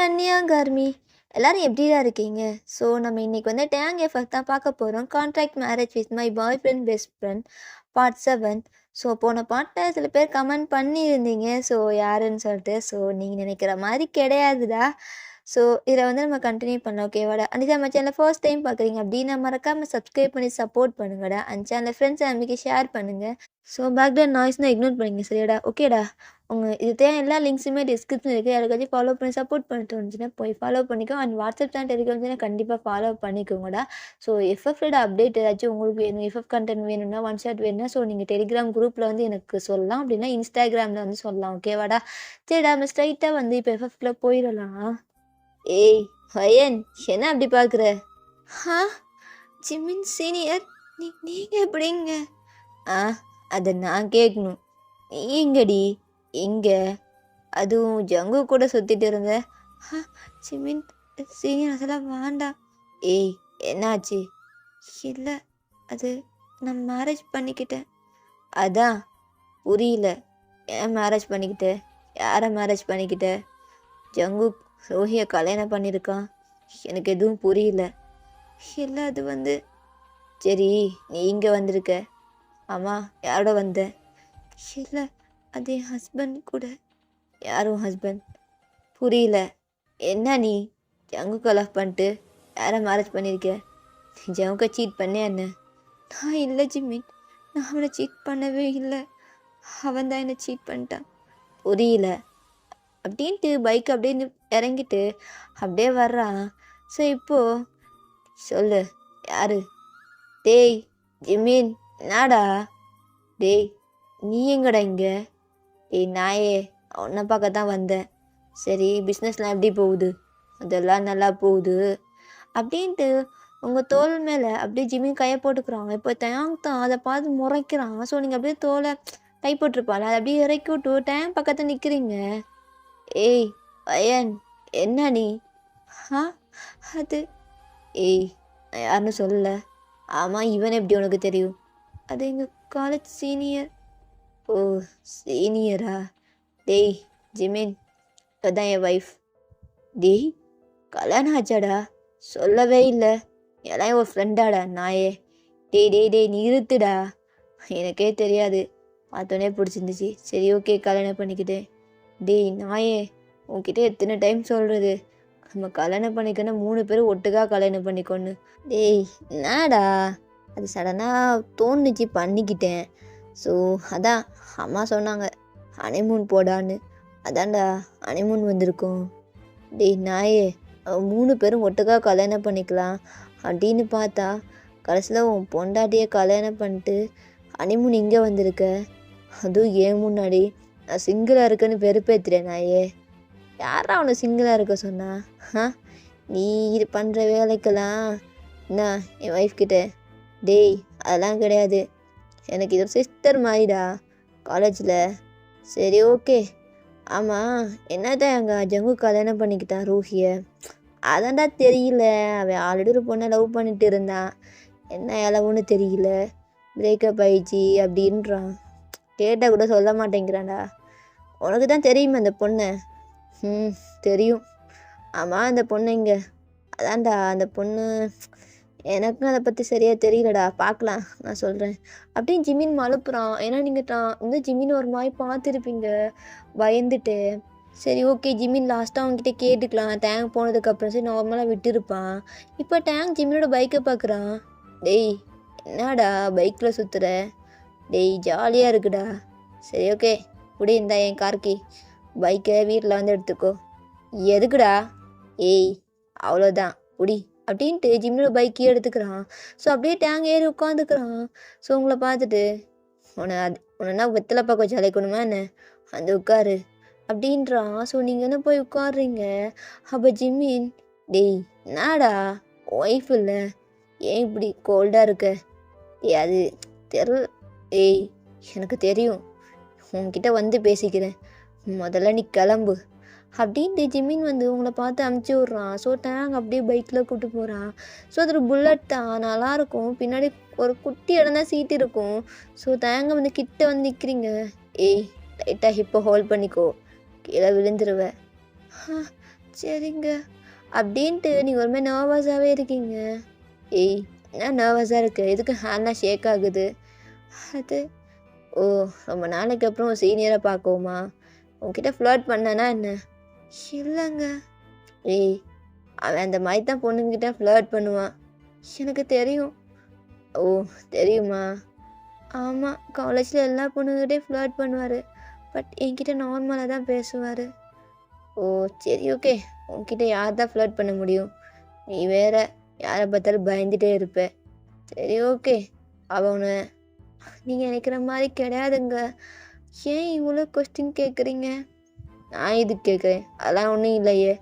அன்னியா, கார்மி எல்லாரும் எப்படிடா இருக்கீங்க? ஸோ நம்ம இன்னைக்கு வந்து டேங் எஃபெக்ட் தான் பார்க்க போகிறோம். Contract marriage with my boy friend best friend part 7. So போன பாட்டில் சில பேர் கமெண்ட் பண்ணியிருந்தீங்க. ஸோ யாருன்னு சொல்லிட்டு. ஸோ நீங்கள் நினைக்கிற மாதிரி கிடையாதுடா. ஸோ இதை வந்து நம்ம கண்டினியூ பண்ணலாம், ஓகேவாடா? அண்ட் நம்ம சேனலை ஃபர்ஸ்ட் டைம் பார்க்குறீங்க அப்படின்னா மறக்காமல் சப்ஸ்கிரைப் பண்ணி சப்போர்ட் பண்ணுங்கடா. அண்ட் சேனலை ஃப்ரெண்ட்ஸ் ஃபேமிலிக்கு ஷேர் பண்ணுங்கள். ஸோ பேக்ரவுண்ட் நாய்ஸ்னால் இக்னோர் பண்ணிங்க, சரியாடா? ஓகேடா. இது தேவை எல்லா லிங்க்ஸுமே டிஸ்கிரிப்ஷன் இருக்குது. யாருக்காச்சும் ஃபாலோ பண்ணி சப்போர்ட் பண்ணிட்டு வந்துச்சுன்னா போய் ஃபாலோ பண்ணிக்கோ. அண்ட் வாட்ஸ்அப் சேனல் டெலிகிராம் கண்டிப்பாக ஃபாலோ பண்ணிக்கோங்கடா. ஸோ எஃப்எஃப்ட அப்டேட் ஏதாச்சும் உங்களுக்கு வேணும், எஃப்எஃப் கண்டென்ட் வேணும்னா, ஒன் ஷாட் வேணும்னா, ஸோ நீங்கள் டெலிகிராம் குரூப்பில் வந்து எனக்கு சொல்லலாம். அப்படின்னா இன்ஸ்டாகிராமில் வந்து சொல்லலாம், ஓகேவாடா? சரிடா, நம்ம ஸ்ட்ரைட்டாக வந்து இப்போ எஃப்எஃப்ல போயிடலாம். ஏய் ஹயன், என்ன அப்படி பார்க்குற? ஜிமின் சீனியர், நீங்கள் எப்படிங்க? அதை நான் கேட்கணும். நீங்கடி எங்கே? அதுவும் ஜங்கு கூட சுற்றிட்டு இருந்த? ஜிமின் சீனியர், அதெல்லாம் வேண்டாம். ஏய் என்னாச்சு? இல்லை, அது நான் மேரேஜ் பண்ணிக்கிட்டேன். அதான் புரியல. ஏன் மேரேஜ் பண்ணிக்கிட்ட? யாரை மேரேஜ் பண்ணிக்கிட்ட? ஜங்கு ரோஹியை கல்யாணம் பண்ணியிருக்கான். எனக்கு எதுவும் புரியல. இல்லை, அது வந்து சரி, நீ இங்கே வந்திருக்க. ஆமாம், யாரோட வந்த? இல்லை, அது என் ஹஸ்பண்ட் கூட. யாரும் ஹஸ்பண்ட்? புரியல. என்ன நீ ஜங்குக்கு லவ் பண்ணிட்டு யாரை மேரேஜ் பண்ணியிருக்க? நீ ஜங்குக்கை சீட் பண்ணே என்ன? நான் இல்லை ஜிமின், நான் அவனை சீட் பண்ணவே இல்லை. அவன் தான் என்னை சீட் பண்ணிட்டான். புரியல அப்படின்ட்டு பைக் அப்படியே இறங்கிட்டு அப்படியே வர்றான். ஸோ இப்போது சொல்லு, யாரு? டேய் ஜிமின், என்னடா? டேய் நீ எங்கடா இங்கே? டேய் நாயே, உன்னை பார்க்க தான் வந்தேன். சரி, பிஸ்னஸ்லாம் எப்படி போகுது? அதெல்லாம் நல்லா போகுது அப்படின்ட்டு உங்கள் தோல் மேலே அப்படியே ஜிமின் கையை போட்டுக்கிறாங்க. இப்போ டேங் தான் அதை பார்த்து முறைக்கிறான். ஸோ நீங்கள் அப்படியே தோலை கை போட்டிருப்பாள், அதை அப்படியே இறக்கி விட்டு டேங் பக்கத்தில் நிற்கிறீங்க. ஏய் பையன், என்ன நீ? அது ஏய், நான் யாருன்னு சொல்லலை. ஆமாம், இவன் எப்படி உனக்கு தெரியும்? அது எங்கள் காலேஜ் சீனியர். ஓ சீனியரா? டேய் ஜிமின், அதான் என் ஒய்ஃப். டேய் கல்யாணம் ஆச்சாடா? சொல்லவே இல்லை. எல்லாம் ஒரு ஃப்ரெண்டாடா நாயே. டேய் நிறுத்துடா. எனக்கே தெரியாது, பார்த்தோன்னே பிடிச்சிருந்துச்சு. சரி ஓகே, கல்யாணம் பண்ணிக்கிட்டேன். டேய் நாயே, உன்கிட்ட எத்தனை டைம் சொல்கிறது? நம்ம கல்யாணம் பண்ணிக்கணும், 3 பேரும் ஒட்டுக்காக கல்யாணம் பண்ணிக்கொண்டு. டேய் என்னடா, அது சடனாக தோணுச்சு, பண்ணிக்கிட்டேன். ஸோ அதான் அம்மா சொன்னாங்க ஹனிமூன் போடான்னு. அதான்டா ஹனிமூன் வந்திருக்கோம். டேய் நாயே, 3 பேரும் ஒட்டுக்காக கல்யாணம் பண்ணிக்கலாம் அப்படின்னு பார்த்தா கடைசியில் உன் பொண்டாட்டியை கல்யாணம் பண்ணிட்டு ஹனிமூன் இங்கே வந்திருக்க. அதுவும் ஏன் முன்னாடி நான் சிங்கிளாக இருக்கேன்னு வெறுப்பேத்துறேன் நாயே. யாரா அவனை சிங்கிளாக இருக்க சொன்னா? நீ இது பண்ணுற வேலைக்கெல்லாம் என்ன என் ஒய்ஃப் கிட்ட? டேய் அதெல்லாம் கிடையாது, எனக்கு இது சிஸ்டர் மாதிரிடா காலேஜில். சரி ஓகே. ஆமாம், என்னதான் எங்கள் ஜங்கு கல்யாணம் பண்ணிக்கிட்டான் ரோஹியை? அதான்டா தெரியல. அவன் ஆல்ரெடி ஒரு பொண்ணை லவ் பண்ணிட்டு இருந்தான். என்ன இளவுன்னு தெரியல, பிரேக்கப் ஆயிடுச்சு அப்படின்றான். கேட்டால் கூட சொல்ல மாட்டேங்கிறான்டா. உனக்கு தான் தெரியுமா அந்த பொண்ணை? தெரியும். ஆமாம், அந்த பொண்ணு இங்கே. அதான்டா அந்த பொண்ணு, எனக்கும் அதை பற்றி சரியாக தெரியலடா, பார்க்கலாம், நான் சொல்கிறேன் அப்படின்னு ஜிமின் மழுப்புறான். ஏன்னா நீங்கள் வந்து ஜிமின் ஒரு மாதிரி பார்த்துருப்பீங்க பயந்துட்டு. சரி ஓகே, ஜிமின் லாஸ்ட்டாக அவங்ககிட்ட கேட்டுக்கலாம். டேங்க் போனதுக்கப்புறம் சரி நார்மலாக விட்டுருப்பான். இப்போ டேங்க் ஜிமினோட பைக்கை பார்க்குறான். டேய் என்னடா பைக்கில் சுற்றுற? டேய் ஜாலியாக இருக்குடா. சரி ஓகே, இப்படி இருந்தா என் கார்க்கி பைக்கை வீட்டில் வந்து எடுத்துக்கோ. எதுக்குடா? ஏய் அவ்வளோதான் புடி அப்படின்ட்டு ஜிம்மினோட பைக்கே எடுத்துக்கிறான். ஸோ அப்படியே டேங் ஏறி உட்காந்துக்கிறான். ஸோ உங்களை பார்த்துட்டு உன்னை வெத்தலை பார்க்க வச்சு அழைக்கணுமா என்ன? அந்த உட்காரு அப்படின்றான். ஸோ நீங்கள் என்ன போய் உட்காடுறீங்க. அப்போ ஜிம்மின், டேய் என்னடா ஒய்ஃப் இல்லை, ஏன் இப்படி கோல்டாக இருக்க? அது தெரியல. ஏய் எனக்கு தெரியும், உன்கிட்ட வந்து பேசிக்கிறேன், முதல்ல நீ கிளம்பு அப்படின்ட்டு ஜிமின் வந்து உங்களை பார்த்து அமுச்சு விட்றான். ஸோ டேங் அப்படியே பைக்கில் கூப்பிட்டு போகிறான். ஸோ அது புல்லட் தான், நல்லாயிருக்கும். பின்னாடி ஒரு குட்டி இடம் தான் சீட் இருக்கும். ஸோ டேங்கை வந்து கிட்ட வந்து நிற்கிறீங்க. ஏய் லைட்டாக ஹிப்பை ஹோல்ட் பண்ணிக்கோ, கீழே விழுந்துருவேன். சரிங்க. அப்படின்ட்டு நீங்க ஒரு மாரி நர்வஸாவே இருக்கீங்க. ஏய்! என்ன நர்வஸா இருக்கு? எதுக்கு ஹேண்ட்லாம் ஷேக் ஆகுது? அது ஓ! ரொம்ப நாளைக்கு அப்புறம் சீனியரா பார்க்கவுமா? உன்கிட்ட ஃப்ளர்ட் பண்ணானா என்ன? இல்லங்க. ஏய்! அவன் அந்த மாரி தான் பொண்ணுங்ககிட்ட ஃப்ளர்ட் பண்ணுவான். எனக்கு தெரியும். ஓ! தெரியுமா? ஆமா. காலேஜ்ல எல்லா பொண்ணுங்ககிட்டயும் ஃப்ளர்ட் பண்ணுவாரு. பட் என்கிட்ட நார்மலா தான் பேசுவாரு. ஓ! சரி ஓகே. உன்கிட்ட யார் தான் ஃப்ளர்ட் பண்ண முடியும்? நீ வேற யார பார்த்தாலும் பயந்துட்டே இருப்ப. சரி ஓகே. அவன் உன்ன நீங்க நினைக்கிற மாரி கிடையாதுங்க. ஏன் இவ்வளோ கொஸ்டின் கேட்குறீங்க? நான் எதுக்கு கேட்குறேன்? அதெல்லாம் ஒண்ணும் இல்லையே!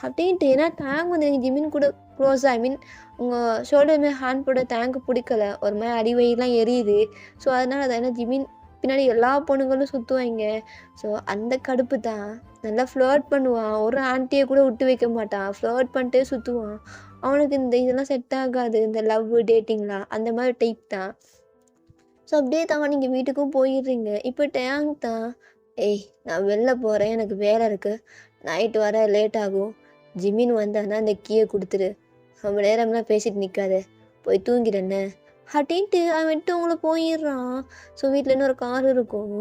அப்படின்ட்டு ஏன்னா டேங் வந்து எனக்கு ஜிமின் கூட க்ளோஸா உங்க ஷோல்டர் மேல ஹேண்ட் போட டேங்க்கு பிடிக்கல. ஒரு மாரி அடி வயிறுலாம் எரியுது. ஸோ அதனால தான் ஏன்னா ஜிமின் பின்னாடி எல்லா பொண்ணுங்களும் சுத்துவாய்ங்க. ஸோ அந்த கடுப்பு தான். நல்லா ஃப்ளர்ட் பண்ணுவான். ஒரு ஆன்ட்டிய கூட விட்டு வைக்க மாட்டான். ஃப்ளர்ட் பண்ணிட்டே சுத்துவான். அவனுக்கு இந்த இதெல்லாம் செட் ஆகாது. இந்த லவ், டேட்டிங்லாம் அந்த மாரி டைப் தான். ஸோ அப்படியே தான் நீங்க வீட்டுக்கும் போயிடுறீங்க. இப்போ டேங் தான். ஏய்! நான் வெளில போறேன். எனக்கு வேலை இருக்கு. நைட் வர லேட் ஆகும். ஜிமின் வந்தான்னா அந்த கீய குடுத்துரு. ரொம்ப நேரம்லாம் பேசிட்டு நிக்காத. போய் தூங்கிடு என்ன. அப்படின்ட்டு அவன் விட்டு உங்கள போயிடுறான். ஸோ வீட்ல இன்னொரு கார் இருக்கும்.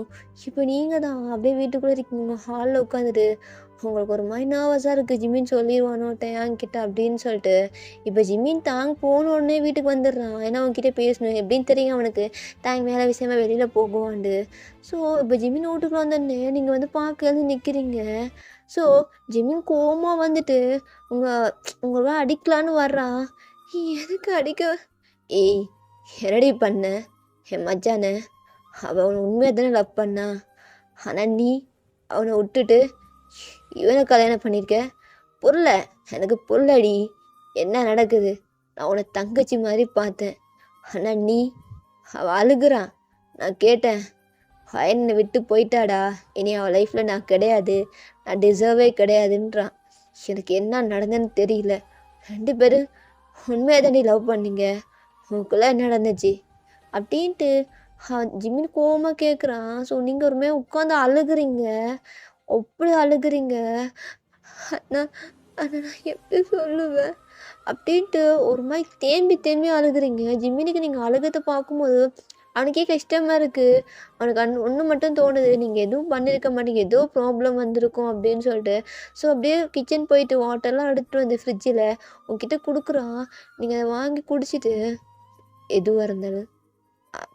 இப்போ நீங்க தான் அப்படியே வீட்டுக்குள்ள இருக்கீங்க. ஹால்ல உட்காந்துட்டு உங்களுக்கு ஒரு மாரி நர்வஸா இருக்கு. ஜிமின் சொல்லிருவானோ டேங் கிட்ட அப்படின்னு சொல்லிட்டு. இப்போ ஜிமின் தாங் போன உடனே வீட்டுக்கு வந்துடுறான். ஏன்னா அவன்கிட்ட பேசணும். எப்படின்னு தெரியும் அவனுக்கு. டேங் வேலை விஷயமா வெளியில போகுவான்ட்டு. ஸோ இப்போ ஜிமின் வீட்டுக்குள்ள வந்தோடனே நீங்க வந்து பார்க்க நிக்கிறீங்க. ஸோ ஜிமின் கோவமா வந்துட்டு உங்க உங்கள அடிக்கலான்னு வர்றான். எதுக்கு அடிக்க? ஏய்! என்னடி பண்ண? என் மச்சான. அவன் உன்ன உண்மையா தானே லவ் பண்ணா. ஆனா நீ அவனை விட்டுட்டு இவனை கல்யாணம் பண்ணியிருக்க. புரியல. எனக்கு புரியலடி. என்ன நடக்குது? நான் உன்னை தங்கச்சி மாதிரி பார்த்தேன். ஆனா நீ அவ அழுகுறான். நான் கேட்டேன். என்னை விட்டு போயிட்டாடா. இனி அவள் லைஃப்ல நான் கிடையாது. நான் டிசர்வே கிடையாதுன்றான். எனக்கு என்ன நடந்ததுன்னு தெரியல. 2 பேரும் உண்மையா தாண்டி லவ் பண்ணீங்க. உங்களுக்குள்ள என்ன நடந்துச்சு? அப்படின்ட்டு ஜிமின் கோவமா கேட்குறான். ஸோ நீங்க ஒரு மாரி உட்காந்து அழுகுறீங்க. அப்படி அழுகுறீங்க. ஆனா ஆனா நான் எப்படி சொல்லுவேன்? அப்படின்ட்டு ஒரு மாரி தேம்பி தேம்பி அழுகுறீங்க. ஜிமினுக்கு நீங்க அழுகத்த பார்க்கும்போது அவனுக்கே கஷ்டமா இருக்கு. அவனுக்கு ஒண்ணு மட்டும் தோணுது. நீங்க எதுவும் பண்ணியிருக்க மாட்டீங்க. ஏதோ ப்ராப்ளம் வந்திருக்கும் அப்படின்னு சொல்லிட்டு. ஸோ அப்படியே கிச்சன் போயிட்டு வாட்டர்லாம் எடுத்துட்டு வந்து ஃப்ரிட்ஜில உன்கிட்ட குடுக்குறான். நீங்க அத வாங்கி குடிச்சிட்டு, எதுவா இருந்தாலும்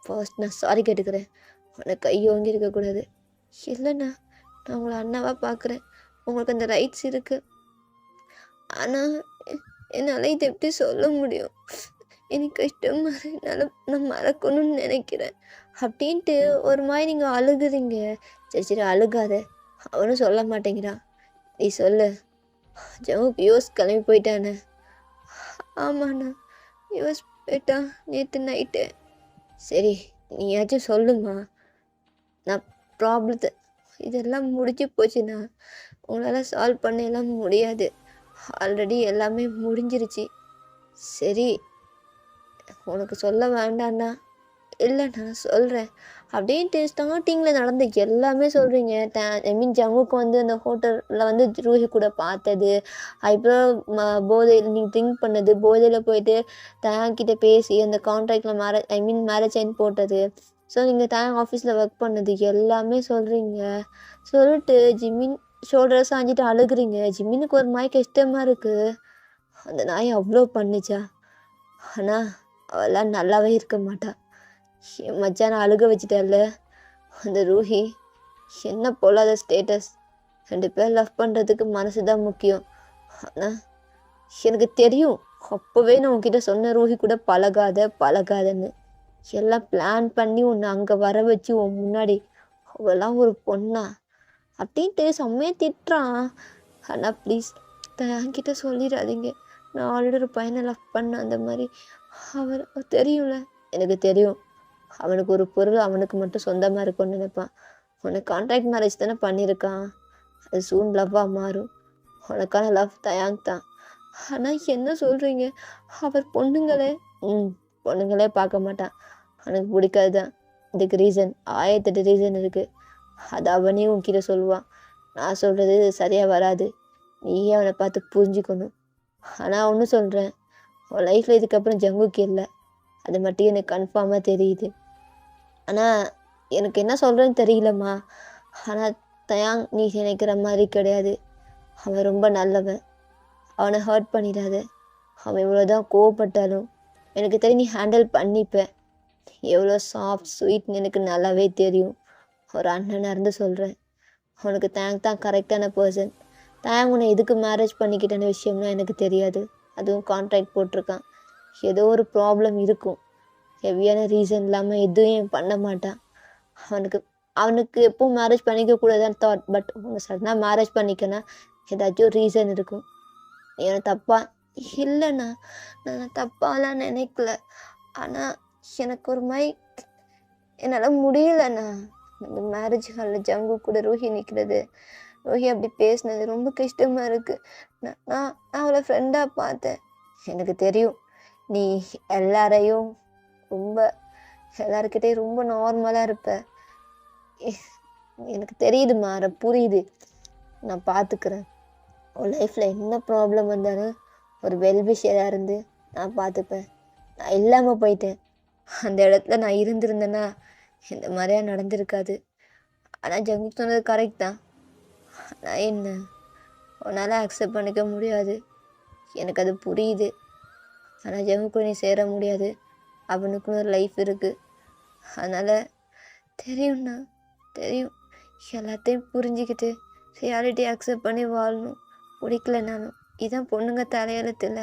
ஃபர்ஸ்ட் நான் சாரி கேட்டுக்கிறேன். உன்ன கை ஓங்கி இருக்கக்கூடாது. இல்லண்ணா, நான் உங்கள அண்ணாவா பார்க்குறேன். உங்களுக்கு அந்த ரைட்ஸ் இருக்கு. ஆனா என்னால இத எப்படி சொல்ல முடியும்? எனக்கு கஷ்டமா இருக்கு. நான் மறக்கணும்னு நினைக்கிறேன். அப்படின்ட்டு ஒரு மாரி நீங்க அழுகுறீங்க. சரி, சரி அழுகாத. அவனும் சொல்ல மாட்டேங்கிறான். நீ சொல்லு. ஜம்முக்கு யூஎஸ் கிளம்பி போயிட்டானே. ஆமாண்ணா. யூஎஸ் போயிட்டான் நேத்து நைட்டு. சரி, நீயாச்சும் சொல்லுமா. நான் ப்ராப்ளத்த இதெல்லாம் முடிஞ்சு போச்சுண்ணா. உங்களால சால்வ் பண்ண எல்லாம் முடியாது. ஆல்ரெடி எல்லாமே முடிஞ்சிருச்சு. சரி, உனக்கு சொல்ல வேண்டாண்ணா. இல்ல நான் சொல்றேன். அப்படின்ட்டு ஸ்டார்ட்டிங்ல நடந்த எல்லாமே சொல்றீங்க. ஐ மீன் ஜங்குக்கு வந்து அந்த ஹோட்டல்ல வந்து ரூஹி கூட பார்த்தது. அதுக்கப்புறம் போதையில நீங்க ட்ரிங்க் பண்ணது. போதையில போயிட்டு டேங் கிட்ட பேசி அந்த கான்ட்ராக்ட்ல மேரேஜ் சைன் போட்டது. ஸோ நீங்க டேங் ஆஃபீஸ்ல ஒர்க் பண்ணது எல்லாமே சொல்றீங்க. சொல்லிட்டு ஜிமின் ஷோல்டர சாஞ்சிட்டு அழுகுறீங்க. ஜிமினுக்கு ஒரு மாரி கஷ்டமா இருக்கு. அந்த நாய் அவ்வளோ பண்ணுச்சா? ஆனா அவளாம் நல்லாவே இருக்க மாட்டா. என் மச்சானை அழுக வச்சுட்டல்ல அந்த ரூஹி. என்ன பொல்லாத ஸ்டேட்டஸ். 2 பேர் லவ் பண்ணுறதுக்கு மனசு தான் முக்கியம். ஆனால் எனக்கு தெரியும். அப்போவே நான் உன்கிட்ட சொன்ன ரூஹி கூட பழகாதன்னு. எல்லாம் பிளான் பண்ணி உன்னை அங்கே வர வச்சு உன் முன்னாடி அவெல்லாம் ஒரு பொண்ணா அப்படின்ட்டு செம்மையாக திட்டுறான். ஆனால் ப்ளீஸ் என்கிட்ட சொல்லிடாதீங்க. நான் ஆல்ரெடி ஒரு பையனை லவ் பண்ணேன். அந்த மாதிரி அவர் தெரியும்ல. எனக்கு தெரியும். அவனுக்கு ஒரு பொருள் அவனுக்கு மட்டும் சொந்தமாக இருக்கும்னு நினைப்பான். உனக்கு கான்ட்ராக்ட் மேரேஜ் தானே பண்ணியிருக்கான். அது சூன் லவ்வாக மாறும். உனக்கான லவ் தயாங் தான். ஆனால் என்ன சொல்கிறீங்க? அவர் பொண்ணுங்களே பொண்ணுங்களே பார்க்க மாட்டான். அவனுக்கு பிடிக்காது தான். இதுக்கு ரீசன் 1008 ரீசன் இருக்குது. அது அவனே உன்கிட்ட சொல்லுவான். நான் சொல்கிறது சரியாக வராது. நீயே அவனை பார்த்து புரிஞ்சுக்கணும். ஆனால் ஒன்று சொல்கிறேன், உன் லைஃப்பில் இதுக்கப்புறம் ஜங்குக்கு இல்லை. அது மட்டும் எனக்கு கன்ஃபார்மாக தெரியுது. ஆனால் எனக்கு என்ன சொல்கிறேன்னு தெரியலம்மா. ஆனால் தயாங் நீ நினைக்கிற மாதிரி கிடையாது. அவன் ரொம்ப நல்லவன். அவனை ஹர்ட் பண்ணிடாத. அவன் இவ்வளோதான் கோவப்பட்டாலும் எனக்கு தெரியும் நீ ஹேண்டில் பண்ணிப்ப. எவ்வளோ சாஃப்ட் ஸ்வீட்னு எனக்கு நல்லாவே தெரியும். ஒரு அண்ணனாக இருந்து சொல்கிறேன். அவனுக்கு தேங்க் தான் கரெக்டான பர்சன். தேங்க் உன்னை எதுக்கு மேரேஜ் பண்ணிக்கிட்டேன்னு விஷயம்லாம் எனக்கு தெரியாது. அதுவும் கான்ட்ராக்ட் போட்டிருக்கான். ஏதோ ஒரு ப்ராப்ளம் இருக்கும். ஹெவியான ரீசன் இல்லாமல் எதுவும் பண்ண மாட்டான். அவனுக்கு எப்பவும் மேரேஜ் பண்ணிக்க கூடாதுன்னு தாட். பட் அவங்க சடனாக மேரேஜ் பண்ணிக்கனா ஏதாச்சும் ரீசன் இருக்கும். எனக்கு தப்பா இல்லைண்ணா, நான் தப்பாலாம் நினைக்கல. ஆனால் எனக்கு ஒரு மாதிரி என்னால் முடியலண்ணா. அந்த மேரேஜ் ஹாலில் ஜங்கு கூட ரோஹி நிற்கிறது, ரோஹி அப்படி பேசினது ரொம்ப கஷ்டமாக இருக்குது. நான் அவளை ஃப்ரெண்டாக பார்த்தேன். எனக்கு தெரியும் நீ எல்லாருக்கிட்டையும் ரொம்ப நார்மலாக இருப்ப. எனக்கு தெரியுதுமா, புரியுது. நான் பார்த்துக்கிறேன். உன் லைஃப்பில் என்ன ப்ராப்ளம் வந்தாலும் ஒரு வெல்விஷராக இருந்து நான் பார்த்துப்பேன். நான் இல்லாமல் போயிட்டேன். அந்த இடத்துல நான் இருந்திருந்தேன்னா இந்த மாதிரியா நடந்திருக்காது. ஆனால் ஜங்கு சொன்னது கரெக்ட் தான். நான் என்ன உன்னால் அக்செப்ட் பண்ணிக்க முடியாது, எனக்கு அது புரியுது. ஆனால் ஜங்குக்கு நீ சேர முடியாது. அவனுக்குன்னு ஒரு லைஃப் இருக்குது. அதனால் தெரியும்ண்ணா, தெரியும். எல்லாத்தையும் புரிஞ்சுக்கிட்டு ரியாலிட்டி அக்செப்ட் பண்ணி வாழணும். பிடிக்கல நானும். இதான் பொண்ணுங்க தலையெழுத்துல.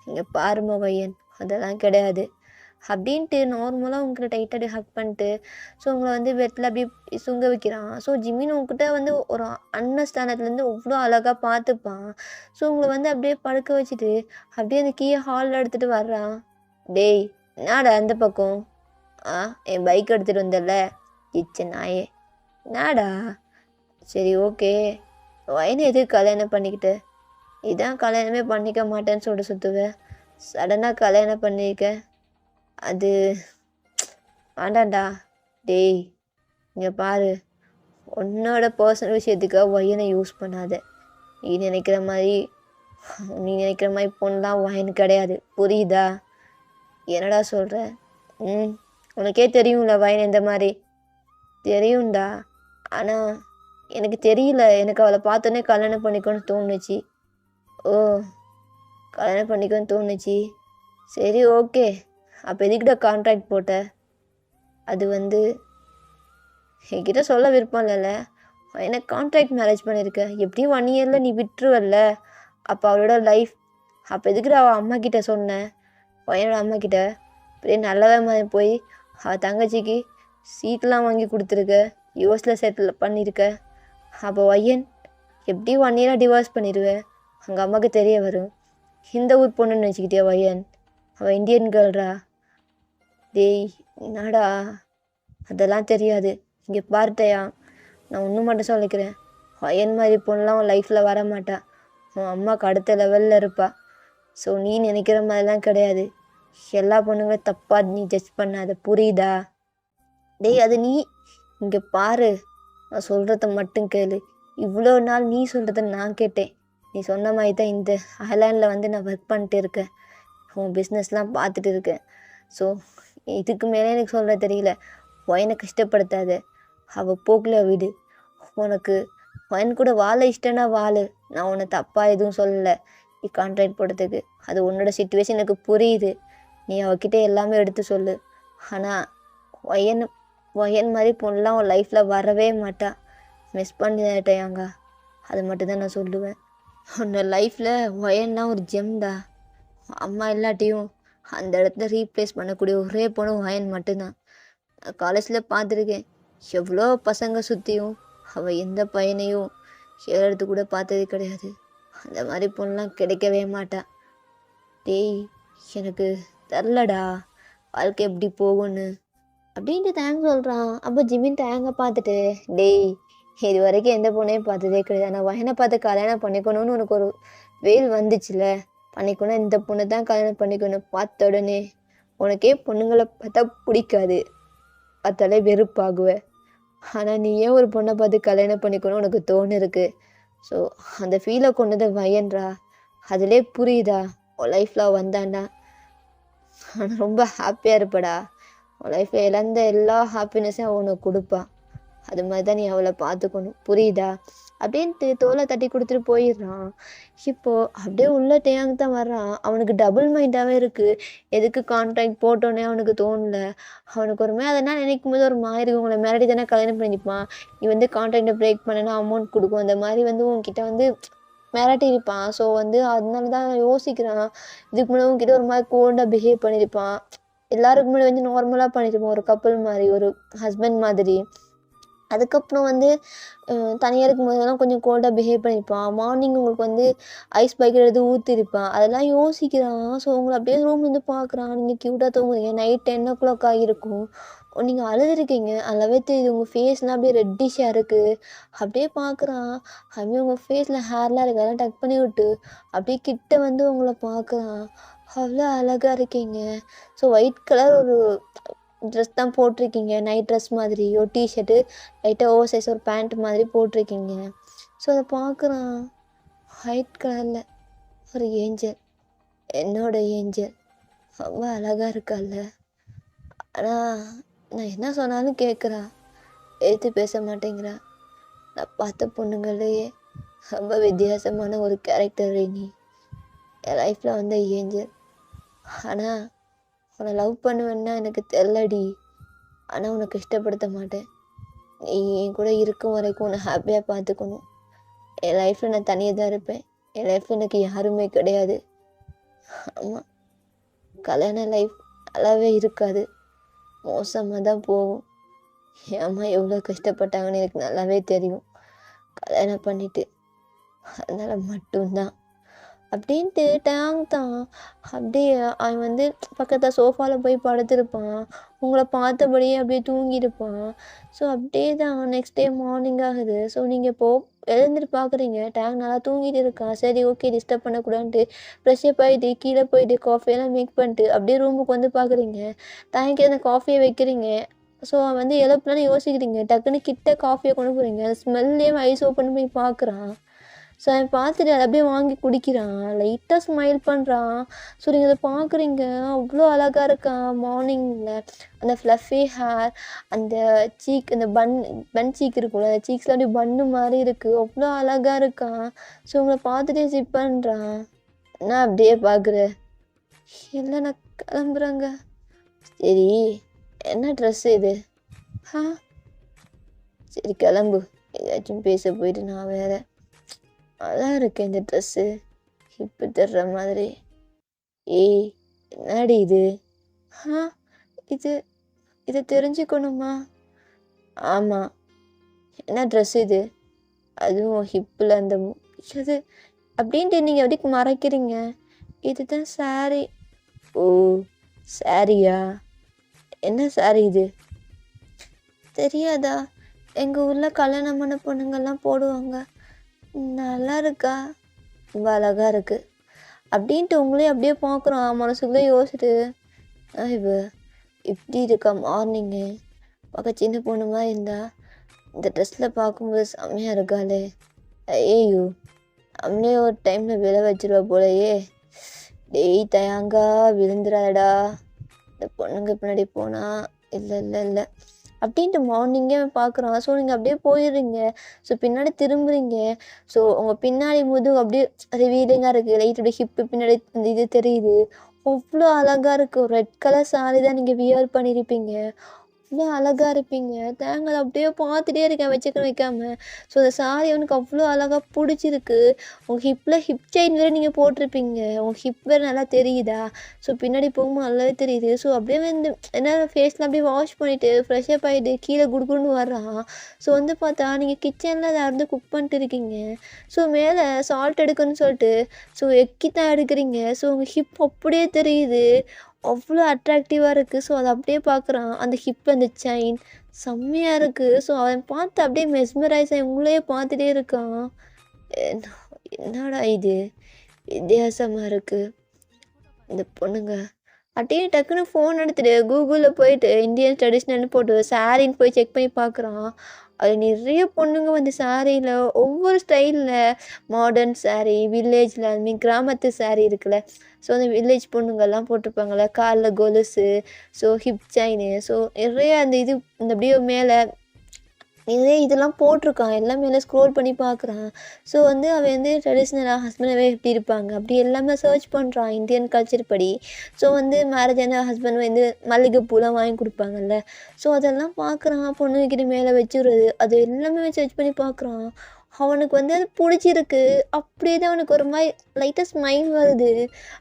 இங்கே பாருமா பையன், அதெல்லாம் கிடையாது அப்படின்ட்டு நார்மலாக உங்கள்கிட்ட டைட்டாக ஹக் பண்ணிட்டு ஸோ உங்களை வந்து பெட்டில் அப்படியே சுங்க வைக்கிறான். ஸோ ஜிமின் உங்ககிட்ட வந்து ஒரு அண்ணன் ஸ்தானத்துலேருந்து அவ்வளோ அழகாக பார்த்துப்பான். ஸோ உங்களை வந்து அப்படியே படுக்க வச்சுட்டு அப்படியே அந்த கீயை ஹாலில் எடுத்துகிட்டு வர்றான். டேய் என்னடா அந்த பக்கம்? என் பைக் எடுத்துகிட்டு வந்தல இச்ச நாயே, என்னடா? சரி ஓகே, வயனை எதுக்கு கல்யாணம் பண்ணிக்கிட்டு? இதான் கல்யாணமே பண்ணிக்க மாட்டேன்னு சொல்லிட்டு சுற்றுவேன். சடனாக கல்யாணம் பண்ணிக்க அது வேண்டாண்டா. டேய் இங்கே பாரு, உன்னோட பர்சனல் விஷயத்துக்காக ஒயனை யூஸ் பண்ணாத. நீ நினைக்கிற மாதிரி பொண்ணுலாம் ஒயன் கிடையாது, புரியுதா? என்னடா சொல்கிற? உனக்கே தெரியும்ல வயன் எந்த மாதிரி. தெரியும்டா, ஆனால் எனக்கு தெரியல. எனக்கு அவளை பார்த்தோன்னே கல்யாணம் பண்ணிக்கணும்னு தோணுச்சு. ஓ, கல்யாணம் பண்ணிக்கணும்னு தோணுச்சு. சரி ஓகே, அப்போ எதுக்கிட்ட கான்ட்ராக்ட் போட்ட? அது வந்து என்கிட்ட சொல்ல விருப்பம் இல்லைல்ல. எனக்கு கான்ட்ராக்ட் மேரேஜ் பண்ணியிருக்க, எப்படியும் 1 இயரில் நீ விட்டுருவல்ல. அப்போ அவளோட லைஃப். அப்போ எதுக்கிட்ட அவள் அம்மா கிட்ட சொன்னேன்? பையனோட அம்மா கிட்ட அப்படியே நல்லவே மாதிரி போய் அவள் தங்கச்சிக்கு சீட்லாம் வாங்கி கொடுத்துருக்க, யூஎஸில் செட்டில் பண்ணியிருக்க. அப்போ பையன் எப்படி 1 இயராக டிவோர்ஸ் பண்ணிடுவேன். அவங்க அம்மாவுக்கு தெரிய வரும். இந்த ஊர் பொண்ணுன்னு வச்சுக்கிட்டியா பையன்? அவள் இந்தியன் கேர்ள்ரா. டேய் என்னடா, அதெல்லாம் தெரியாது. இங்கே பார்த்தையா, நான் ஒன்று மட்டும் சொல்லிக்கிறேன். பையன் மாதிரி பொண்ணுலாம் உன் லைஃப்பில் வர மாட்டா. உன் அம்மாவுக்கு அடுத்த லெவலில் இருப்பா. ஸோ நீ நினைக்கிற மாதிரிலாம் கிடையாது. எல்லா பொண்ணுங்களும் தப்பாக நீ ஜட்ஜ் பண்ணாத, புரியுதா? டேய் அது நீ இங்கே பாரு, நான் சொல்கிறத மட்டும் கேளு. இவ்வளோ நாள் நீ சொல்கிறத நான் கேட்டேன். நீ சொன்ன மாதிரி தான் இந்த ஐலாண்டில் வந்து நான் ஒர்க் பண்ணிட்டு இருக்கேன். உன் பிஸ்னஸ்லாம் பார்த்துட்டு இருக்கேன். ஸோ இதுக்கு மேலே எனக்கு சொல்ல தெரியல. ஒயனை கஷ்டப்படுத்தாத, அவள் போக்கில் விடு. உனக்கு ஒயன் கூட வாழ இஷ்டம்னா வாழு. நான் உன்னை தப்பாக எதுவும் சொல்லலை நீ கான்ட்ராக்ட் போடுறதுக்கு. அது உன்னோட சிச்சுவேஷன் எனக்கு புரியுது. நீ அவகிட்ட எல்லாமே எடுத்து சொல்லு. ஆனால் ஒயன் மாதிரி பொண்ணுலாம் உன் லைஃப்பில் வரவே மாட்டா. மிஸ் பண்ணிட்டேயாங்க, அது மட்டும்தான் நான் சொல்லுவேன். உன்னோட லைஃப்பில் ஒயன்னா ஒரு ஜெம்டா. அம்மா இல்லாட்டியும் அந்த இடத்துல ரீப்ளேஸ் பண்ணக்கூடிய ஒரே பொண்ணு ஒயன் மட்டும்தான். நான் காலேஜில் பார்த்துருக்கேன், எவ்வளோ பசங்க சுற்றியும் அவள் எந்த பையனையும் எடுத்து கூட பார்த்தது கிடையாது. அந்த மாதிரி பொண்ணுலாம் கிடைக்கவே மாட்டா. டேய் எனக்கு தெரிலடா வாழ்க்கை எப்படி போகும்னு அப்படின்ட்டு தேங்க் சொல்கிறான். அப்போ ஜிமின் தேங்க பார்த்துட்டு, டேய் இது வரைக்கும் எந்த பொண்ணையும் பார்த்ததே கிடையாது. நான் வயனை பார்த்து கல்யாணம் பண்ணிக்கணும்னு உனக்கு ஒரு வேல் வந்துச்சுல, பண்ணிக்கணும் இந்த பொண்ணை தான் கல்யாணம் பண்ணிக்கணும். பார்த்த உடனே உனக்கே பொண்ணுங்களை பார்த்தா பிடிக்காது, பார்த்தாலே வெறுப்பாகுவேன். ஆனால் நீ ஏன் ஒரு பொண்ணை பார்த்து கல்யாணம் பண்ணிக்கணும் உனக்கு தோணு இருக்கு. ஸோ அந்த ஃபீலை கொண்டது வயன்றா. அதிலே புரியுதா உன் லைஃப்பில் வந்தாண்டா ஆனால் ரொம்ப ஹாப்பியாக இருப்படா. உன் லைஃப்பில் இழந்த எல்லா ஹாப்பினஸையும் அவள் உனக்கு கொடுப்பா. அது மாதிரி தான் நீ அவளை பார்த்துக்கணும், புரியுதா அப்படின்ட்டு தோலை தட்டி கொடுத்துட்டு போயிடுறான். இப்போது அப்படியே உள்ள டேங்க் தான் வர்றான். அவனுக்கு டபுள் மைண்டாகவே இருக்குது. எதுக்கு கான்ட்ராக்ட் போட்டோன்னே அவனுக்கு தோணல. அவனுக்கு ஒரு அதனால் நினைக்கும் போது ஒரு மாதிரி இருக்கு. உங்களை மிரட்டி தானே கல்யாணம் பண்ணிப்பான். நீ வந்து கான்ட்ராக்டை பிரேக் பண்ணனா அமௌண்ட் கொடுக்கும், அந்த மாதிரி வந்து உன்கிட்ட வந்து மிரட்டியிருப்பான். ஸோ வந்து அதனால தான் யோசிக்கிறான். இதுக்கு முன்னாடி உங்ககிட்ட ஒரு மாதிரி கோல்டாக பிஹேவ் பண்ணியிருப்பான். எல்லாருக்கு முன்னாடி வந்து நார்மலாக பண்ணியிருப்பான், ஒரு கப்புள் மாதிரி, ஒரு ஹஸ்பண்ட் மாதிரி. அதுக்கப்புறம் வந்து தனியாக இருக்கும்போதெல்லாம் கொஞ்சம் கோல்டாக பிஹேவ் பண்ணியிருப்பான். மார்னிங் உங்களுக்கு வந்து ஐஸ் பக்கெட் எடுத்து ஊற்றிருப்பான். அதெல்லாம் யோசிக்கிறான். ஸோ உங்களை அப்படியே ரூம்லேருந்து பார்க்குறான். நீங்கள் க்யூட்டாக தூங்குறீங்க. நைட் 10 o'clock ஆகியிருக்கும். நீங்கள் அழுதுருக்கீங்க, நல்லாவே தெரியுது. உங்கள் ஃபேஸ்லாம் அப்படியே ரெட்டிஷாக இருக்குது. அப்படியே பார்க்குறான். அப்படியே உங்கள் ஃபேஸில் ஹேர்லாம் இருக்குது, அதெல்லாம் டக் பண்ணி விட்டு அப்படியே கிட்ட வந்து உங்களை பார்க்குறான். அவ்வளோ அழகாக இருக்கீங்க. ஸோ ஒயிட் கலர் ஒரு ட்ரெஸ் தான் போட்டிருக்கீங்க, நைட் ட்ரெஸ் மாதிரி. ஒரு டிஷர்ட்டு, லைட்டாக ஓவர் சைஸ் ஒரு பேண்ட் மாதிரி போட்டிருக்கீங்க. ஸோ அதை பார்க்குறான். ஒயிட் கலரில் ஒரு ஏஞ்சல், என்னோட ஏஞ்சல், ரொம்ப அழகாக இருக்கால்ல. ஆனால் நான் என்ன சொன்னாலும் கேட்குறா, எடுத்து பேச மாட்டேங்கிறா. நான் பார்த்த பொண்ணுங்களையே ரொம்ப வித்தியாசமான ஒரு கேரக்டர் நீ. என் லைஃப்பில் வந்த ஏஞ்சல். ஆனால் உன்னை லவ் பண்ணுவேன்னா எனக்கு தெரியலடி. ஆனால் உனக்கு இஷ்டப்படுத்த மாட்டேன். நீ என் கூட இருக்கும் வரைக்கும் உன்னை ஹாப்பியாக பார்த்துக்கணும். என் லைஃப்பில் நான் தனியாக தான் இருப்பேன். என் லைஃப்பில் எனக்கு யாருமே கிடையாது. ஆமாம், கல்யாண லைஃப் நல்லாவே இருக்காது, மோசமாக தான் போகும். என் அம்மா எவ்வளோ கஷ்டப்பட்டாங்கன்னு எனக்கு நல்லாவே தெரியும் கல்யாணம் பண்ணிட்டு. அதனால் மட்டும்தான் அப்படின்ட்டு டேங் தான். அப்படியே அவன் வந்து பக்கத்தில் சோஃபாவில் போய் படுத்திருப்பான். உங்களை பார்த்தபடியே அப்படியே தூங்கியிருப்பான். ஸோ அப்படியே தான் நெக்ஸ்ட் டே மார்னிங் ஆகுது. ஸோ நீங்கள் எழுந்துட்டு பார்க்குறீங்க, டேங் நல்லா தூங்கிட்டு இருக்கான். சரி ஓகே, டிஸ்டர்ப் பண்ணக்கூடாதுன்ட்டு ஃப்ரெஷ்ஷப் ஆகிட்டு கீழே போயிட்டு காஃபியெல்லாம் மேக் பண்ணிட்டு அப்படியே ரூமுக்கு வந்து பார்க்குறீங்க. டேங்க்கு அந்த காஃபியை வைக்கிறீங்க. ஸோ அவன் வந்து எழுப்பலான்னு யோசிக்கிறீங்க. டக்குன்னு கிட்ட காஃபியை கொண்டு போகிறீங்க. ஸ்மெல்லே ஐஸ் ஓப்பன் பண்ணி பார்க்குறான். ஸோ அவன் பார்த்துட்டு அதை அப்படியே வாங்கி குடிக்கிறான். லைட்டாக ஸ்மைல் பண்ணுறான். ஸோ நீங்கள் அதை பார்க்குறீங்க, அவ்வளோ அழகாக இருக்கான். மார்னிங்கில் அந்த ஃப்ளஃபி ஹேர், அந்த சீக், அந்த பன் சீக் இருக்கும்ல, அந்த சீக்ஸில் அப்படியே பன்னு மாதிரி இருக்குது. அவ்வளோ அழகாக இருக்கான். ஸோ உங்களை பார்த்துட்டே சிப் பண்ணுறான். என்ன அப்படியே பார்க்குற? இல்லை, நான் கிளம்புறேங்க. சரி, என்ன ட்ரெஸ்ஸு இது? சரி கிளம்பு, ஏதாச்சும் பேச போயிட்டு நான் வேற. அதான் இருக்கேன் இந்த ட்ரெஸ்ஸு, ஹிப்பு தர்ற மாதிரி. ஏய், என்னடி இது? இது இதை தெரிஞ்சுக்கணுமா? ஆமாம், என்ன ட்ரெஸ் இது? அதுவும் ஹிப்பில் அந்த அது அப்படின்ட்டு நீங்கள் எப்படி மறைக்கிறீங்க? இதுதான் சாரி. ஓ, சாரியா? என்ன சாரி இது? தெரியாதா? எங்கள் ஊரில் கல்யாணம் பண்ண பொண்ணுங்கள்லாம் போடுவாங்க. நல்லா இருக்கா? ரொம்ப அழகாக இருக்குது அப்படின்ட்டு உங்களே அப்படியே பார்க்குறோம். மனசுக்குள்ளே யோசிச்சுட்டு இவ இப்படி இருக்கா மார்னிங்கு, பார்க்க சின்ன பொண்ணு மாதிரி இருந்தா, இந்த ட்ரெஸ்ஸில் பார்க்கும்போது செம்மையாக இருக்காளே. ஐயோ, நம்மளே ஒரு டைமில் விழ வச்சிருவா போலையே. டெய் தயாங்கா விழுந்துடாடா, இந்த பொண்ணுங்க பின்னாடி போனால். இல்லை இல்லை இல்லை அப்படின்ட்டு மார்னிங்கே பார்க்குறான். ஸோ நீங்கள் அப்படியே போயிடுறீங்க. ஸோ பின்னாடி திரும்புறீங்க. ஸோ உங்கள் பின்னாடி முதுகு அப்படியே ரிவீலிங்காக இருக்குது. லைட்டோட ஹிப்பு பின்னாடி அந்த இது தெரியுது. அவ்வளோ அழகாக இருக்குது. ஒரு ரெட் கலர் சாரி தான் நீங்கள் வியர் பண்ணியிருப்பீங்க. அவ்வளோ அழகாக இருப்பீங்க. தேங்காய் அப்படியே பார்த்துட்டே இருக்கேன் வச்சுக்க வைக்காம. ஸோ அந்த சாரி அவனுக்கு அவ்வளோ அழகாக பிடிச்சிருக்கு. உங்கள் ஹிப்பில் ஹிப் செயின் வேறு நீங்கள் போட்டிருப்பீங்க. உங்கள் ஹிப் வேறு நல்லா தெரியுதா? ஸோ பின்னாடி போகும்போது நல்லாவே தெரியுது. ஸோ அப்படியே வந்து என்ன ஃபேஸில் அப்படியே வாஷ் பண்ணிவிட்டு ஃப்ரெஷ்ஷப் ஆகிட்டு கீழே குடுக்குன்னு வர்றான். ஸோ வந்து பார்த்தா நீங்கள் கிச்சனில் அதை வந்து குக் பண்ணிட்டு இருக்கீங்க. ஸோ மேலே சால்ட் எடுக்கணும்னு சொல்லிட்டு ஸோ எக்கி தான் எடுக்கிறீங்க. ஸோ உங்கள் ஹிப் அப்படியே தெரியுது. அவ்வளோ அட்ராக்டிவாக இருக்குது. ஸோ அதை அப்படியே பார்க்குறான். அந்த ஹிப், அந்த செயின் செம்மையாக இருக்குது. ஸோ அவன் பார்த்து அப்படியே மெஸ்மரைஸ் ஆகி உங்களையே பார்த்துட்டே இருக்கான். என்னடா இது வித்தியாசமாக இருக்குது இந்த பொண்ணுங்க. அப்படியே டக்குன்னு ஃபோன் எடுத்துகிட்டு கூகுளில் போயிட்டு இந்தியன் ட்ரெடிஷ்னல்னு போட்டு சாரின்னு போய் செக் பண்ணி பார்க்குறான். அது நிறைய பொண்ணுங்க வந்து சாரியில் ஒவ்வொரு ஸ்டைலில் மாடர்ன் சாரீ, வில்லேஜில் அதுமாரி கிராமத்து சாரீ இருக்குல்ல. ஸோ அந்த வில்லேஜ் பொண்ணுங்கள்லாம் போட்டிருப்பாங்கள்ல, காலில் கொலுசு, ஸோ ஹிப் செயினு, ஸோ நிறைய அந்த இது இந்த அப்படியே மேலே நிறைய இதெல்லாம் போட்டிருக்கான். எல்லாம் மேலே ஸ்க்ரோல் பண்ணி பார்க்குறான். ஸோ வந்து அவன் வந்து ட்ரெடிஷ்னலாக ஹஸ்பண்டாகவே எப்படி இருப்பாங்க அப்படி எல்லாமே சர்ச் பண்ணுறான் இந்தியன் கல்ச்சர் படி. ஸோ வந்து மேரேஜ் ஆன ஹஸ்பண்ட் வந்து மல்லிகைப்பூலாம் வாங்கி கொடுப்பாங்கல்ல. ஸோ அதெல்லாம் பார்க்குறான். பொண்ணுக்கிட்ட மேலே வச்சுடுறது அது எல்லாமே சர்ச் பண்ணி பார்க்குறான். அவனுக்கு வந்து அது பிடிச்சிருக்கு. அப்படியே தான் அவனுக்கு ஒரு மாதிரி லைட்டாக ஸ்மைல் வருது.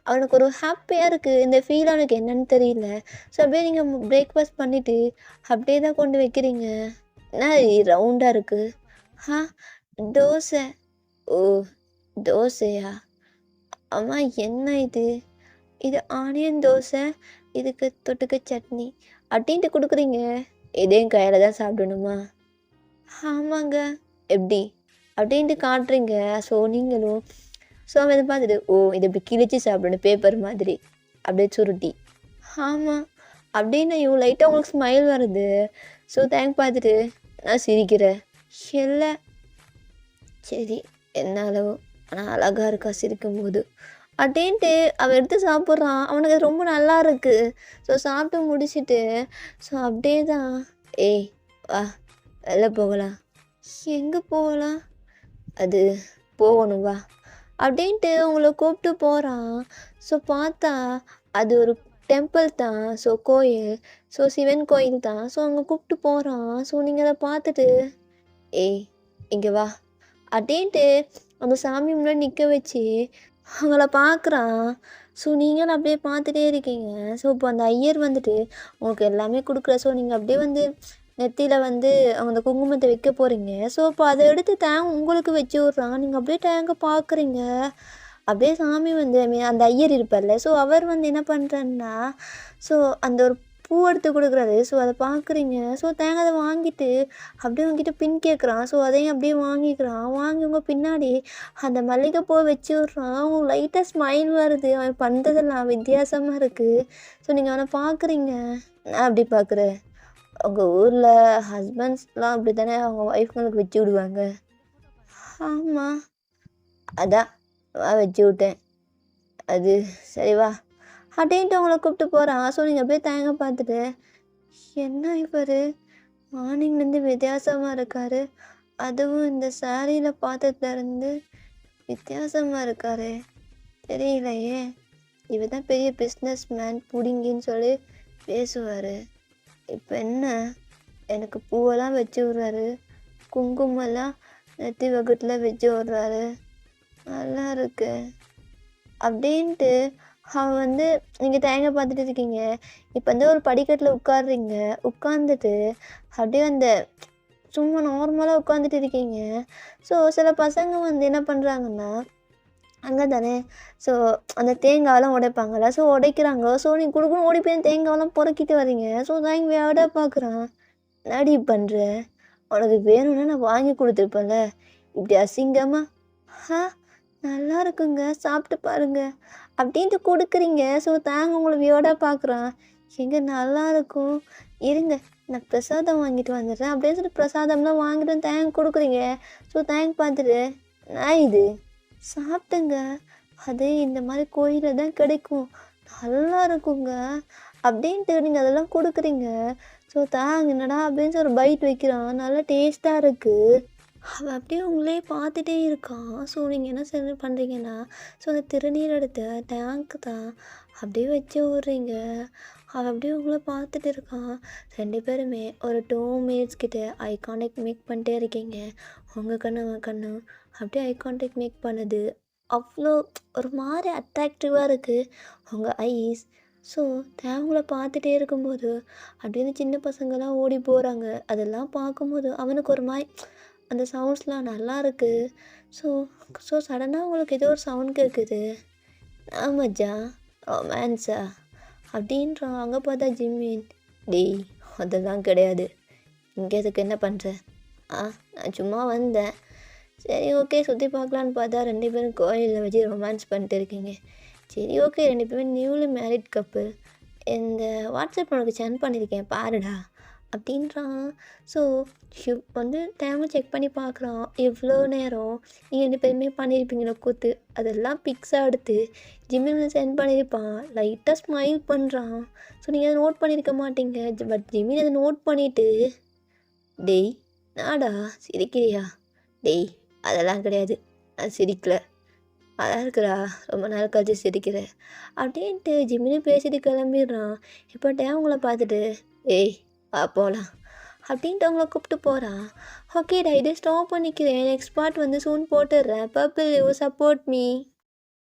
அவனுக்கு ஒரு ஹாப்பியாக இருக்குது. இந்த ஃபீல் அவனுக்கு என்னன்னு தெரியல. ஸோ அப்படியே நீங்கள் பிரேக்ஃபாஸ்ட் பண்ணிவிட்டு அப்படியே தான் கொண்டு வைக்கிறீங்க. என்ன ரவுண்டாக இருக்குது? ஆ தோசை. ஓ தோசையா? அம்மா என்ன இது? இது ஆனியன் தோசை, இதுக்கு தொட்டுக்க சட்னி அப்படின்ட்டு கொடுக்குறீங்க. இதையும் கையில் தான் சாப்பிடணுமா? ஆமாங்க. எப்படி அப்படின்ட்டு காட்டுறீங்க. ஸோ நீங்களும் ஸோ அவன் இதை பார்த்துட்டு ஓ இதை இப்படி கிழிச்சு சாப்பிடணும் பேப்பர் மாதிரி அப்படியே சுருட்டி. ஆமாம் அப்படின்னு இவ்வளோ லைட்டாக உங்களுக்கு ஸ்மைல் வருது. ஸோ தேங்க் பார்த்துட்டு நான் சிரிக்கிறேன். இல்லை சரி என்ன அளவு ஆனால் அழகாக இருக்கா சிரிக்கும்போது அப்படின்ட்டு அவன் எடுத்து சாப்பிட்றான். அவனுக்கு அது ரொம்ப நல்லா இருக்குது. ஸோ சாப்பிட்டு முடிச்சுட்டு ஸோ அப்படியே தான் ஏய் வா வெளில போகலாம். எங்கே போகலாம்? அது போகணும் வா அப்படின்ட்டு உங்களை கூப்பிட்டு போகிறான். ஸோ பார்த்தா அது ஒரு டெம்பிள் தான். ஸோ கோயில். ஸோ சிவன் கோயில் தான். ஸோ அங்கே கூப்பிட்டு போகிறான். ஸோ நீங்கள் அதை பார்த்துட்டு ஏய் இங்கே வா அப்படின்ட்டு அந்த சாமி முன்னாடி நிற்க வச்சு அவங்கள பார்க்குறான். ஸோ நீங்களும் அப்படியே பார்த்துட்டே இருக்கீங்க. ஸோ இப்போ அந்த ஐயர் வந்துட்டு உங்களுக்கு எல்லாமே கொடுக்குற. ஸோ நீங்கள் அப்படியே வந்து நெத்தியில் வந்து அந்த குங்குமத்தை வைக்க போகிறீங்க. ஸோ இப்போ அதை எடுத்து டேங்க் உங்களுக்கு வச்சு விட்றான். நீங்கள் அப்படியே டேங்கை பார்க்குறீங்க. அப்படியே சாமி வந்து அந்த ஐயர் இருப்பார்ல. ஸோ அவர் வந்து என்ன பண்ணுறாருன்னா ஸோ அந்த ஒரு பூ எடுத்து கொடுக்குறாரு. ஸோ அதை பார்க்குறீங்க. ஸோ தேங்காய் அதை வாங்கிட்டு அப்படியே உங்ககிட்ட பின் கேட்குறான். ஸோ அதையும் அப்படியே வாங்கிக்கிறான். வாங்கி உங்கள் பின்னாடி அந்த மல்லிகைப்பூ வச்சு விட்றான். அவங்க லைட்டாக ஸ்மைல் வருது. அவன் பண்ணுறதெல்லாம் வித்தியாசமாக இருக்குது. ஸோ நீங்கள் அவனை பார்க்குறீங்க. நான் அப்படி பார்க்குறேன். உங்கள் ஊரில் ஹஸ்பண்ட்ஸ்லாம் அப்படி தானே அவங்க ஒய்ஃப்களுக்கு வச்சு விடுவாங்க? ஆமாம் அதான் வச்சு விட்டேன். அது சரி வா அப்படின்ட்டு அவங்கள கூப்பிட்டு போகிறான். ஸோ நீங்கள் அப்படியே தேங்க பார்த்துட்டு என்ன இவர் மார்னிங்லேருந்து வித்தியாசமாக இருக்கார். அதுவும் இந்த சாரியில் பார்த்ததுலேருந்து வித்தியாசமாக இருக்கார். தெரியலையே இவர் தான் பெரிய பிஸ்னஸ் மேன் புடிங்கின்னு சொல்லி பேசுவார். இப்போ என்ன எனக்கு பூவெல்லாம் வச்சு விட்றாரு. குங்குமெல்லாம் நெத்தி வகுட்டில் வச்சு விட்றாரு. நல்லா இருக்கு அப்படின்ட்டு அவன் வந்து நீங்கள் தேங்காய் பார்த்துட்டு இருக்கீங்க. இப்போ வந்து ஒரு படிக்கட்டில் உட்காடுறீங்க. உட்காந்துட்டு அப்படியே அந்த சும்மா நார்மலாக உட்காந்துட்டு இருக்கீங்க. ஸோ சில பசங்க வந்து என்ன பண்ணுறாங்கன்னா அங்கே தானே ஸோ அந்த தேங்காயெல்லாம் உடைப்பாங்கள்ல. ஸோ உடைக்கிறாங்க. ஸோ நீங்கள் கொடுக்கணும் ஓடி போய் தேங்காயெல்லாம் பொறுக்கிட்டு வரீங்க. ஸோ தான் வேட பார்க்குறான். நடி பண்ணுற உனக்கு வேணும்னா நான் வாங்கி கொடுத்துருப்பேன்ல. இப்படி அசிங்கமாக நல்லா இருக்குங்க சாப்பிட்டு பாருங்க அப்படின்ட்டு கொடுக்குறீங்க. ஸோ தேங்க உங்களை வியோடாக பார்க்குறான். எங்கே நல்லா இருக்கும் இருங்க நான் பிரசாதம் வாங்கிட்டு வந்துடுறேன் அப்படின்னு சொல்லி பிரசாதம்லாம் வாங்கிட்டு வந்து தேங்க கொடுக்குறீங்க. ஸோ தேங்க் பார்த்துட்டு நான் இது சாப்பிட்டுங்க அது இந்த மாதிரி கோயிலில் தான் கிடைக்கும் நல்லா இருக்குங்க அப்படின்ட்டு நீங்கள் அதெல்லாம் கொடுக்குறீங்க. ஸோ தாங்க என்னடா அப்படின்னு சொல்லி ஒரு பைட் வைக்கிறான். நல்லா டேஸ்ட்டாக இருக்குது. அவன் அப்படியே உங்களே பார்த்துட்டே இருக்கான். ஸோ நீங்கள் என்ன சரி பண்ணுறீங்கன்னா ஸோ அந்த திருநீர் எடுத்த டேங்க் தான் அப்படியே வச்சு விட்றீங்க. அவன் அப்படியே உங்களை பார்த்துட்டு இருக்கான். 2 பேருமே ஒரு 2 மினிட்ஸ் கிட்ட ஐ கான்டாக்ட் மேக் பண்ணிட்டே இருக்கீங்க. உங்கள் கண்ணு அவன் கண்ணு அப்படியே ஐ கான்டாக்ட் மேக் பண்ணுது. அவ்வளோ ஒரு மாதிரி அட்ராக்டிவாக இருக்குது உங்கள் ஐஸ். ஸோ தேவங்களை பார்த்துட்டே இருக்கும்போது அப்படின்னு சின்ன பசங்கள்லாம் ஓடி போகிறாங்க. அதெல்லாம் பார்க்கும்போது அவனுக்கு ஒரு மாதிரி அந்த சவுண்ட்ஸ்லாம் நல்லா இருக்குது. ஸோ ஸோ சடனாக உங்களுக்கு ஏதோ ஒரு சவுண்ட் கேட்குது. ஆமாஜா ரொமான்ஸா அப்படின்றான். அங்கே பார்த்தா ஜிம்மின் டேய் அதெல்லாம் கிடையாது. இங்கே அதுக்கு என்ன பண்ணுற? நான் சும்மா வந்தேன். சரி ஓகே சுற்றி பார்க்கலான்னு பார்த்தா 2 பேரும் கோயிலில் வச்சு ரொமான்ஸ் பண்ணிட்டு இருக்கீங்க. சரி ஓகே 2 பேரும் நியூலி மேரிட் கப்புள். இந்த வாட்ஸ்அப் உனக்கு சென்ட் பண்ணியிருக்கேன் பாருடா அப்படின்றான். ஸோ ஷிவ் வந்து டைமை செக் பண்ணி பார்க்குறான். எவ்வளோ நேரம் நீங்கள் 2 பேருமே பண்ணியிருப்பீங்களோ கூத்து, அதெல்லாம் பிக்ஸாக எடுத்து ஜிம்மின்னு சென்ட் பண்ணியிருப்பான். லைட்டாக ஸ்மைல் பண்ணுறான். ஸோ நீங்கள் அதை நோட் பண்ணியிருக்க மாட்டீங்க. பட் ஜிமின் அதை நோட் பண்ணிவிட்டு, டேய் நாடா சிரிக்கிறியா? டேய் அதெல்லாம் கிடையாது, நான் சிரிக்கல, அதான் இருக்குடா, ரொம்ப நாள் கழிச்சு சிரிக்கிற அப்படின்ட்டு ஜிம்மினு பேசிட்டு கிளம்பிடுறான். இப்போ அவங்கள பார்த்துட்டு, ஏய் வா போகலாம் அப்படின்ட்டு அவங்கள கூப்பிட்டு போகிறான். ஓகேடா, இதை ஸ்டாப் பண்ணிக்கிறேன், நெக்ஸ்ட் பார்ட் வந்து சூன் போட்டுடுறேன். Purple you support me.